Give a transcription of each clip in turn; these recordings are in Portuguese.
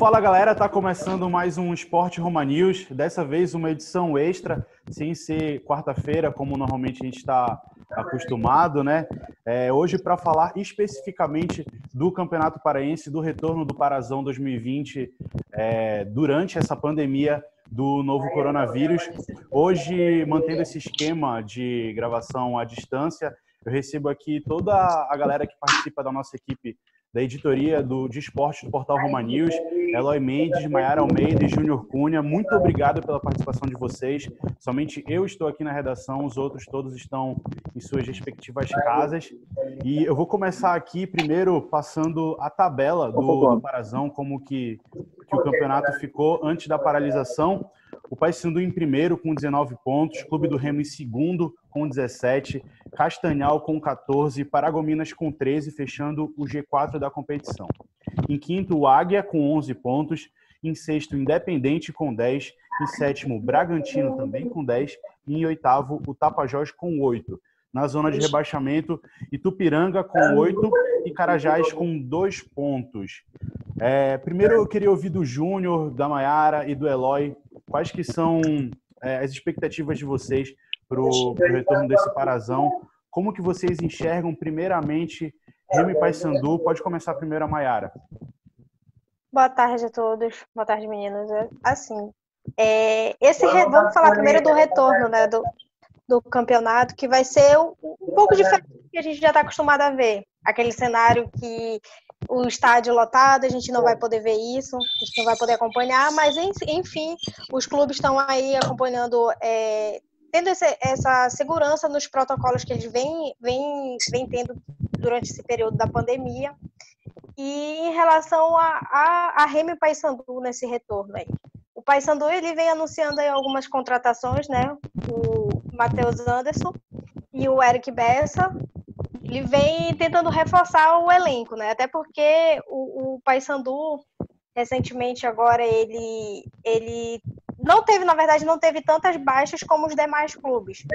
Fala galera, tá começando mais um Esporte Roma News, dessa vez uma edição extra, sem ser quarta-feira, como normalmente a gente está acostumado, né? Hoje para falar especificamente do Campeonato Paraense, do retorno do Parazão 2020 durante essa pandemia do novo coronavírus. Hoje, mantendo esse esquema de gravação à distância, eu recebo aqui toda a galera que participa da nossa equipe da editoria de esportes do Portal Roma News, Eloy Mendes, Maiara Almeida e Júnior Cunha. Muito obrigado pela participação de vocês. Somente eu estou aqui na redação, os outros todos estão em suas respectivas casas. E eu vou começar aqui primeiro passando a tabela do Parazão, como que o campeonato ficou antes da paralisação. O Paysandu em primeiro com 19 pontos, Clube do Remo em segundo com 17, Castanhal com 14, Paragominas com 13, fechando o G4 da competição. Em quinto, o Águia com 11 pontos, em sexto, Independente com 10, em sétimo, Bragantino também com 10, e em oitavo, o Tapajós com 8. Na zona de rebaixamento, Itupiranga com 8 e Carajás com 2 pontos. Primeiro eu queria ouvir do Júnior, da Maiara e do Eloy, quais que são as expectativas de vocês para o retorno desse Parazão? Como que vocês enxergam primeiramente Remo e Paysandu? Pode começar primeiro a Maiara. Boa tarde a todos, boa tarde meninos. Assim, vamos falar primeiro do retorno, né, do campeonato, que vai ser um pouco diferente do que a gente já está acostumado a ver. Aquele cenário que o estádio lotado, a gente não vai poder ver isso, a gente não vai poder acompanhar, mas enfim, os clubes estão aí acompanhando, tendo essa segurança nos protocolos que eles vêm tendo durante esse período da pandemia. E em relação a Remo e Paysandu nesse retorno aí. O Paysandu, ele vem anunciando aí algumas contratações, né? O Matheus Anderson e o Eric Bessa. Ele vem tentando reforçar o elenco, né? Até porque o Paysandu, recentemente agora, ele não teve tantas baixas como os demais clubes.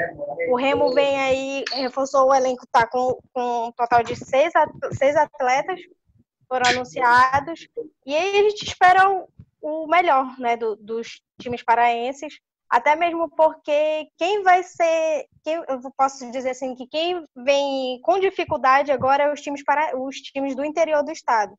O Remo vem aí, reforçou o elenco, tá com um total de 6 atletas foram anunciados, e aí a gente espera o melhor, né, dos times paraenses, até mesmo porque eu posso dizer assim, que quem vem com dificuldade agora é os times do interior do estado,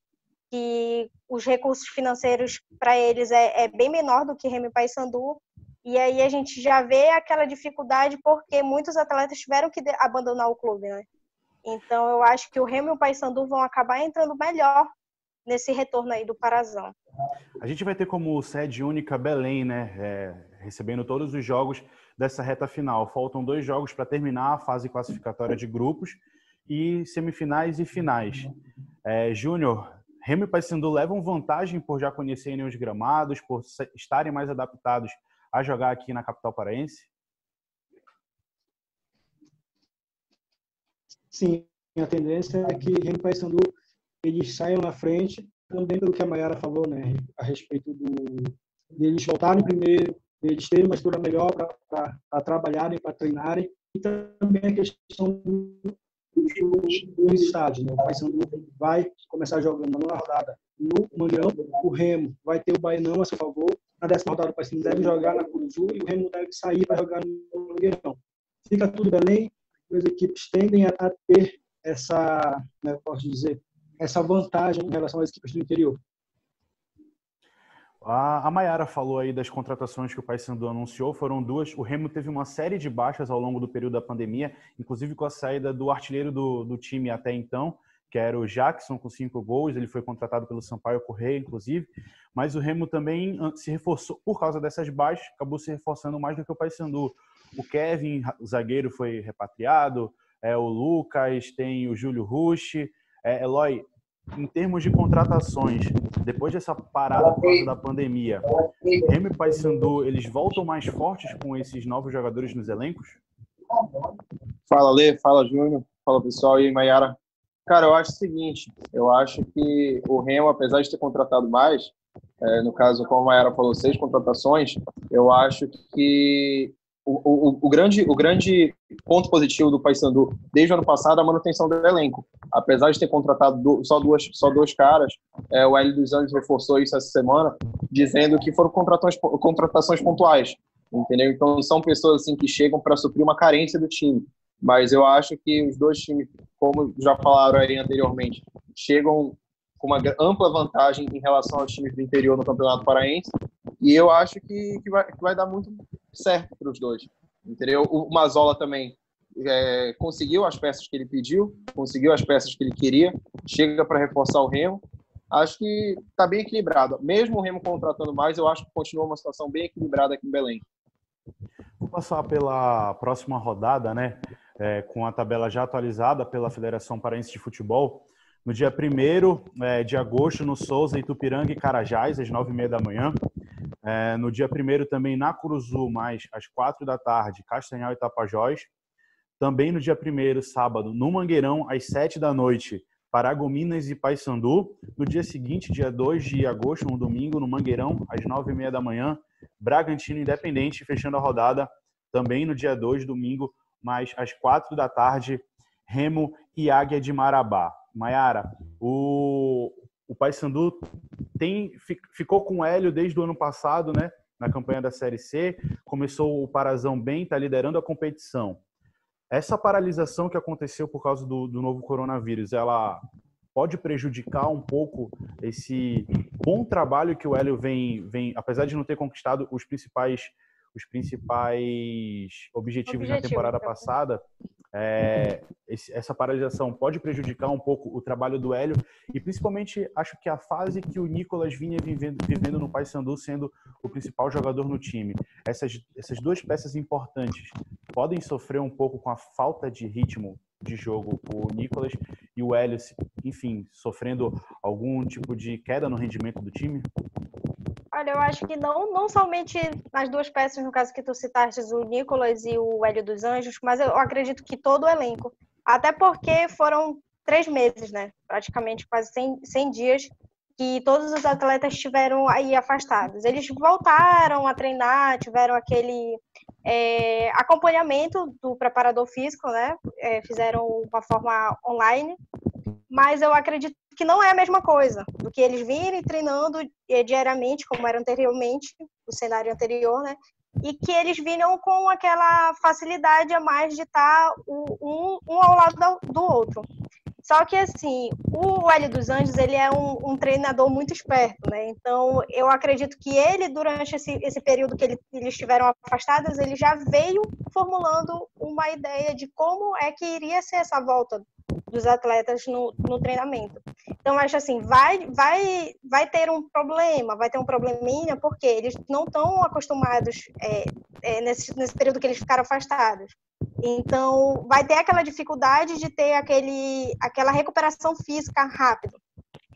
que os recursos financeiros para eles é bem menor do que Remo e Paysandu, e aí a gente já vê aquela dificuldade porque muitos atletas tiveram que abandonar o clube, né? Então, eu acho que o Remo e o Paysandu vão acabar entrando melhor nesse retorno aí do Parazão. A gente vai ter como sede única Belém, né? Recebendo todos os jogos dessa reta final. Faltam 2 jogos para terminar a fase classificatória de grupos e semifinais e finais. Júnior, Remo e Paysandu levam vantagem por já conhecerem os gramados, por estarem mais adaptados a jogar aqui na capital paraense? Sim, a tendência é que Remo e Paysandu eles saiam na frente, também pelo que a Maiara falou, né, a respeito deles voltarem primeiro, eles terem uma estrutura melhor para trabalharem, para treinarem, e também a questão dos estádios. Né? O Paysandu vai começar jogando na 9ª rodada no Mangueirão, o Remo vai ter o Bainão a seu favor, na 10ª rodada o Paysandu deve jogar na Curuzu e o Remo deve sair para jogar no Mangueirão. Fica tudo Belém. As equipes tendem a ter essa, né, posso dizer, essa vantagem em relação às equipes do interior. A Maiara falou aí das contratações que o Paysandu anunciou, foram 2. O Remo teve uma série de baixas ao longo do período da pandemia, inclusive com a saída do artilheiro do time até então, que era o Jackson, com 5 gols. Ele foi contratado pelo Sampaio Corrêa, inclusive. Mas o Remo também se reforçou, por causa dessas baixas, acabou se reforçando mais do que o Paysandu. O Kevin, o zagueiro, foi repatriado, o Lucas, tem o Júlio Rush. Eloy, em termos de contratações, depois dessa parada por causa da pandemia, Remo e Paysandu, eles voltam mais fortes com esses novos jogadores nos elencos? Fala, Lê, fala, Júnior, fala, pessoal, e aí, Maiara. Cara, eu acho o seguinte, eu acho que o Remo, apesar de ter contratado mais, no caso, como a Maiara falou, 6 contratações, eu acho que o grande ponto positivo do Paysandu desde o ano passado é a manutenção do elenco. Apesar de ter contratado só dois caras, o Hélio dos Anjos reforçou isso essa semana, dizendo que foram contratações pontuais, entendeu? Então são pessoas assim que chegam para suprir uma carência do time. Mas eu acho que os dois times, como já falaram aí anteriormente, chegam com uma ampla vantagem em relação aos times do interior no Campeonato Paraense, e eu acho que vai dar muito certo para os dois, entendeu? O Mazola também conseguiu as peças que ele pediu, conseguiu as peças que ele queria, chega para reforçar o Remo. Acho que está bem equilibrado. Mesmo o Remo contratando mais, eu acho que continua uma situação bem equilibrada aqui em Belém. Vou passar pela próxima rodada, né? Com a tabela já atualizada pela Federação Paraense de Futebol. No dia 1º de agosto, no Souza, Itupiranga e Carajás, às 9h30 da manhã. No dia 1º também na Curuzu, mais às 4 da tarde, Castanhal e Tapajós. Também no dia 1º, sábado, no Mangueirão, às 7 da noite, Paragominas e Paysandu. No dia seguinte, dia 2 de agosto, um domingo, no Mangueirão, às 9h30 da manhã, Bragantino Independente, fechando a rodada também no dia 2, domingo, mais às 4 da tarde, Remo e Águia de Marabá. Maiara, o Paysandu ficou com o Hélio desde o ano passado, né, na campanha da Série C, começou o Parazão bem, está liderando a competição. Essa paralisação que aconteceu por causa do novo coronavírus, ela pode prejudicar um pouco esse bom trabalho que o Hélio vem, apesar de não ter conquistado os principais objetivos na temporada passada, essa paralisação pode prejudicar um pouco o trabalho do Hélio e principalmente acho que a fase que o Nicolas vinha vivendo no Paysandu, sendo o principal jogador no time. Essas duas peças importantes podem sofrer um pouco com a falta de ritmo de jogo, o Nicolas e o Hélio, enfim, sofrendo algum tipo de queda no rendimento do time? Olha, eu acho que não somente as duas peças, no caso que tu citaste, o Nicolas e o Hélio dos Anjos, mas eu acredito que todo o elenco. Até porque foram 3 meses, né? Praticamente quase 100 dias que todos os atletas estiveram aí afastados. Eles voltaram a treinar, tiveram aquele acompanhamento do preparador físico, né? Fizeram uma forma online, mas eu acredito que não é a mesma coisa do que eles virem treinando diariamente, como era anteriormente, o cenário anterior, né? E que eles vinham com aquela facilidade a mais de estar um ao lado do outro. Só que, assim, o Hélio dos Anjos, ele é um treinador muito esperto, né? Então, eu acredito que ele, durante esse período que eles estiveram afastados, ele já veio formulando uma ideia de como é que iria ser essa volta dos atletas no treinamento. Então, acho assim, vai ter um problema, vai ter um probleminha, porque eles não estão acostumados nesse período que eles ficaram afastados. Então, vai ter aquela dificuldade de ter aquela recuperação física rápido.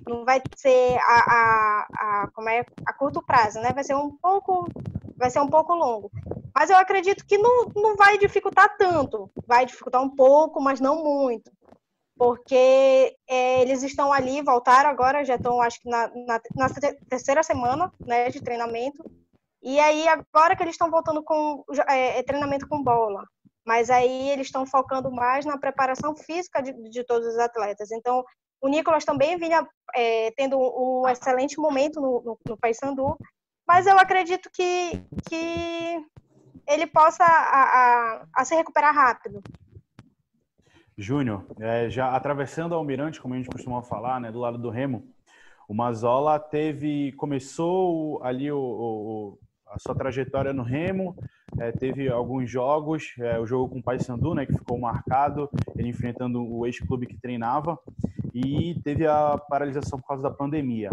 Não vai ser a curto prazo, né? Vai ser um pouco longo. Mas eu acredito que não vai dificultar tanto. Vai dificultar um pouco, mas não muito. Porque eles estão ali, voltaram agora, já estão, acho que na 3ª semana, né, de treinamento. E aí, agora que eles estão voltando com treinamento com bola. Mas aí eles estão focando mais na preparação física de todos os atletas. Então, o Nicolas também vinha tendo um excelente momento no Paysandu, mas eu acredito que ele possa se recuperar rápido. Júnior, já atravessando a Almirante, como a gente costuma falar, né, do lado do Remo, o Mazola começou ali a sua trajetória no Remo, teve alguns jogos, o jogo com o Paysandu, né, que ficou marcado, ele enfrentando o ex-clube que treinava, e teve a paralisação por causa da pandemia.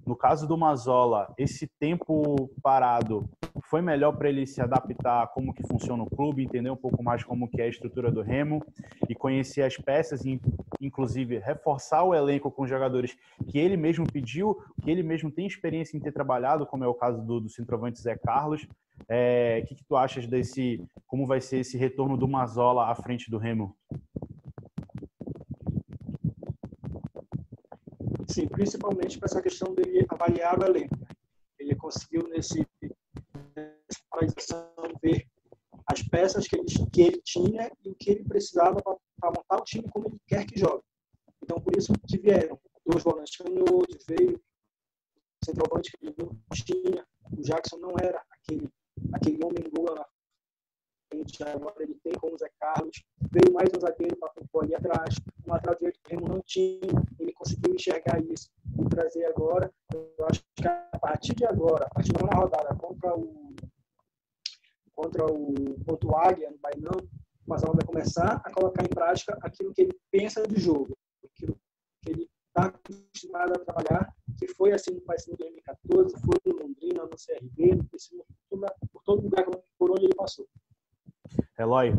No caso do Mazola, esse tempo parado foi melhor para ele se adaptar a como que funciona o clube, entender um pouco mais como que é a estrutura do Remo e conhecer as peças e, inclusive, reforçar o elenco com jogadores que ele mesmo pediu, que ele mesmo tem experiência em ter trabalhado, como é o caso do centroavante Zé Carlos. O que tu achas como vai ser esse retorno do Mazola à frente do Remo? Sim, principalmente para essa questão dele avaliar o elenco. Ele conseguiu nessa paralisação ver as peças que ele tinha e o que ele precisava para montar o time como ele quer que jogue. Então, por isso que vieram 2 volantes canhotos, veio o centroavante que ele não tinha. O Jackson não era aquele homem-gol na frente, agora ele tem com o Zé Carlos. Veio mais um zagueiro para compor ali atrás. Um lateral direito que o Remo não tinha. Ele conseguiu enxergar isso e trazer agora. Eu acho que a partir de agora, a partir da nova rodada contra o Águia, no Bainão, o Mazola vai começar a colocar em prática aquilo que ele pensa de jogo, aquilo que ele está acostumado a trabalhar, que foi assim no Paysandu em 2014, foi no Londrina, no CRB, no PC, por todo lugar por onde ele passou. Eloy,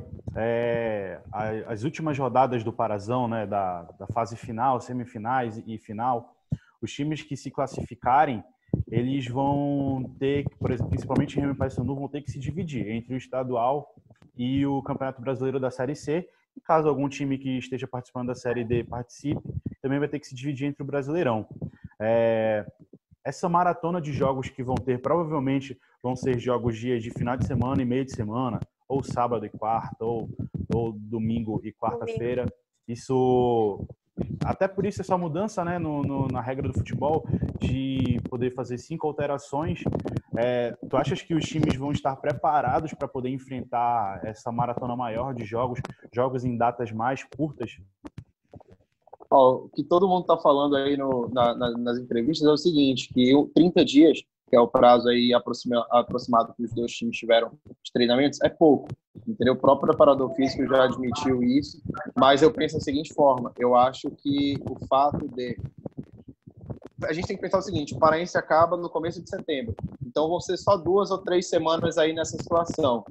as últimas rodadas do Parazão, né, da fase final, semifinais e final, os times que se classificarem, eles vão ter, por exemplo, principalmente Remo e Paysandu, vão ter que se dividir entre o estadual e o Campeonato Brasileiro da Série C. E caso algum time que esteja participando da Série D participe, também vai ter que se dividir entre o Brasileirão. Essa maratona de jogos que vão ter, provavelmente vão ser jogos dias de final de semana e meio de semana, ou sábado e quarta, ou domingo e quarta-feira. Isso, até por isso, essa mudança, né, na regra do futebol, de poder fazer 5 alterações. Tu achas que os times vão estar preparados para poder enfrentar essa maratona maior de jogos em datas mais curtas? O que todo mundo está falando aí nas entrevistas é o seguinte, que 30 dias, que é o prazo aí aproximado que os 2 times tiveram de treinamentos, é pouco, entendeu? O próprio preparador físico já admitiu isso, mas eu penso da seguinte forma, eu acho que o fato de... A gente tem que pensar o seguinte, o Paraense acaba no começo de setembro, então vão ser só 2 ou 3 semanas aí nessa situação.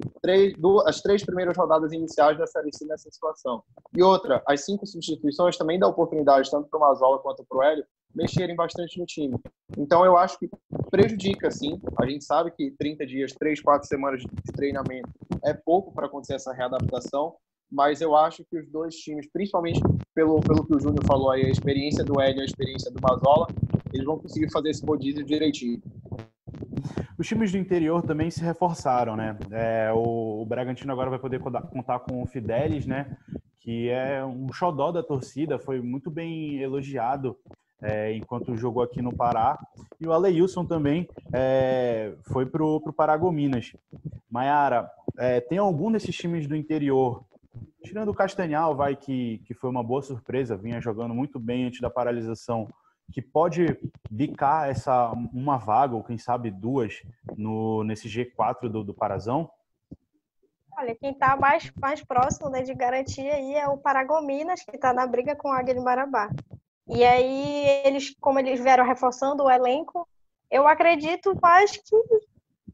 As 3 primeiras rodadas iniciais da Série C nessa situação. E outra, as 5 substituições também dá oportunidade, tanto para o Mazola quanto para o Hélio, mexerem bastante no time. Então eu acho que prejudica, sim. A gente sabe que 30 dias, 3, 4 semanas de treinamento é pouco para acontecer essa readaptação, mas eu acho que os 2 times, principalmente pelo que o Júnior falou aí, a experiência do Hélio e a experiência do Mazola, eles vão conseguir fazer esse rodízio direitinho. Os times do interior também se reforçaram, né? O Bragantino agora vai poder contar com o Fidelis, né? Que é um xodó da torcida, foi muito bem elogiado enquanto jogou aqui no Pará. E o Aleilson também foi pro Paragominas. Maiara, tem algum desses times do interior, tirando o Castanhal, que foi uma boa surpresa, vinha jogando muito bem antes da paralisação, que pode bicar uma vaga, ou quem sabe 2, nesse G4 do Parazão? Olha, quem está mais próximo, né, de garantia aí é o Paragominas, que está na briga com o Águia de Marabá. E aí, como eles vieram reforçando o elenco, eu acredito mais que,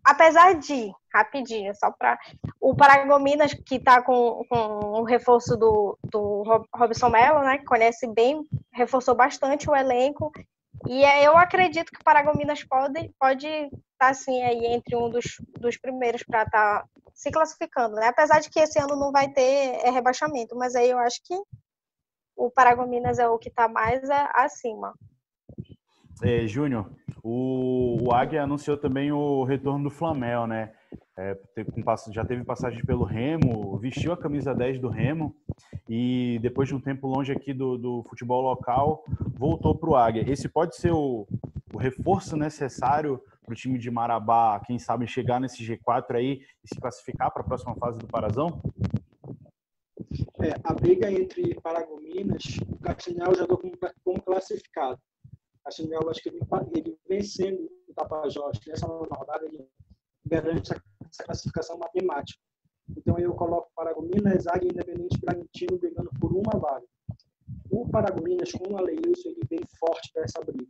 apesar de, rapidinho, só para o Paragominas, que está com o reforço do Robson Melo, né, que conhece bem, reforçou bastante o elenco, e eu acredito que o Paragominas pode estar assim, aí, entre um dos primeiros para estar se classificando, né? Apesar de que esse ano não vai ter rebaixamento, mas aí eu acho que o Paragominas é o que está mais acima. Júnior, o Águia anunciou também o retorno do Flamel, né? Já teve passagem pelo Remo, vestiu a camisa 10 do Remo e depois de um tempo longe aqui do futebol local, voltou para o Águia. Esse pode ser o reforço necessário para o time de Marabá, quem sabe chegar nesse G4 aí e se classificar para a próxima fase do Parazão? A briga entre Paragominas e o Castanhal já estou como classificado. O Castanhal, acho que ele vencendo o Tapajós nessa nova rodada, ele garante essa classificação matemática. Então eu coloco Paragominas, Águia e Independente Bragantino brigando por uma vaga. O Paragominas com o Aleilson, ele vem forte para essa briga.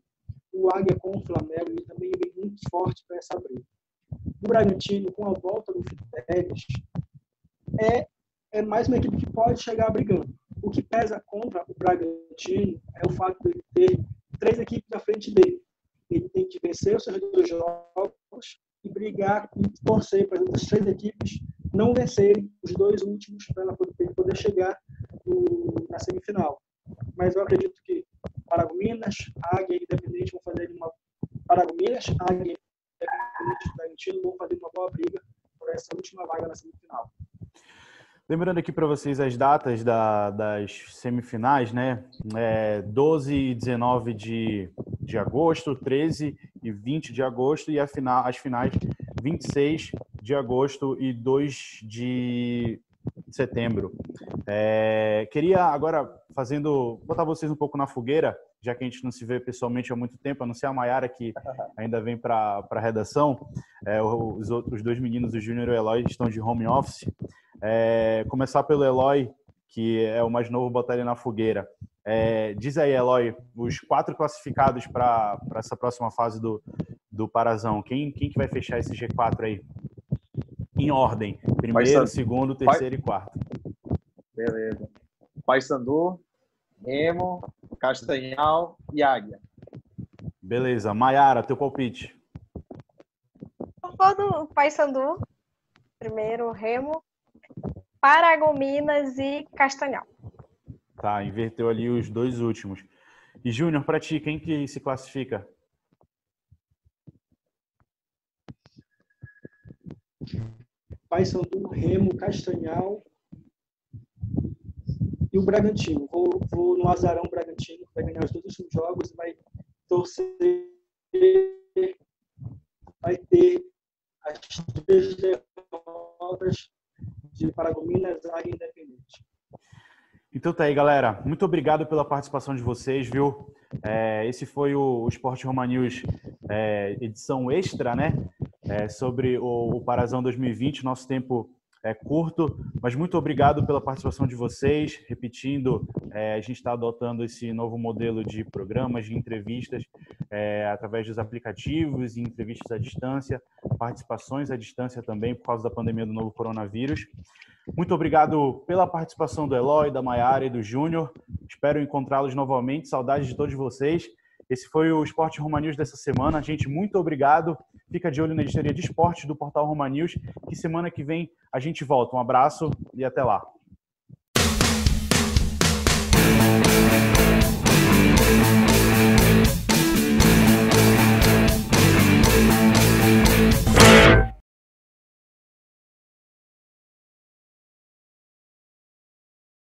O Águia com o Flamengo, ele também vem muito forte para essa briga. O Bragantino, com a volta do Fidelis, é mais uma equipe que pode chegar brigando. O que pesa contra o Bragantino é o fato de ele ter 3 equipes à frente dele. Ele tem que vencer os seus 2 jogos e brigar e torcer para as 3 equipes não vencerem os 2 últimos para ele poder chegar na semifinal. Mas eu acredito que Paragominas, Águia e Independente vão fazer uma... Paragominas, Águia e Independente Bragantino vão fazer uma boa briga por essa última vaga na semifinal. Lembrando aqui para vocês as datas das semifinais, né? 12 e 19 de agosto, 13 e 20 de agosto e as finais 26 de agosto e 2 de setembro. Queria agora botar vocês um pouco na fogueira, já que a gente não se vê pessoalmente há muito tempo, a não ser a Maiara, que ainda vem para a redação. Os dois meninos, o Júnior e o Eloy, estão de home office. Começar pelo Eloy, que é o mais novo, botar ele na fogueira. Diz aí, Eloy, os 4 classificados para essa próxima fase do Parazão. Quem que vai fechar esse G4 aí? Em ordem. Primeiro, segundo, terceiro e quarto. Beleza. Paysandu, Remo, Castanhal e Águia. Beleza. Maiara, teu palpite. Eu vou do Paysandu, primeiro Remo, Paragominas e Castanhal. Tá, inverteu ali os 2 últimos. E Júnior, para ti, quem que se classifica? Paysandu, Remo, Castanhal e o Bragantino. Vou no azarão Bragantino, que vai ganhar os 2 últimos jogos e vai torcer, vai ter as 3 derrotas de Paragominas, Águia e Independente. Então tá aí, galera. Muito obrigado pela participação de vocês, viu? Esse foi o Sport Roma News edição extra, né? Sobre o Parazão 2020. Nosso tempo é curto, mas muito obrigado pela participação de vocês. Repetindo, a gente está adotando esse novo modelo de programas, de entrevistas, através dos aplicativos e entrevistas à distância, participações à distância também, por causa da pandemia do novo coronavírus. Muito obrigado pela participação do Eloy, da Maiara e do Júnior. Espero encontrá-los novamente. Saudades de todos vocês. Esse foi o Sport Roma News dessa semana. Gente, muito obrigado. Fica de olho na editoria de esportes do portal Roma News, que semana que vem a gente volta. Um abraço e até lá.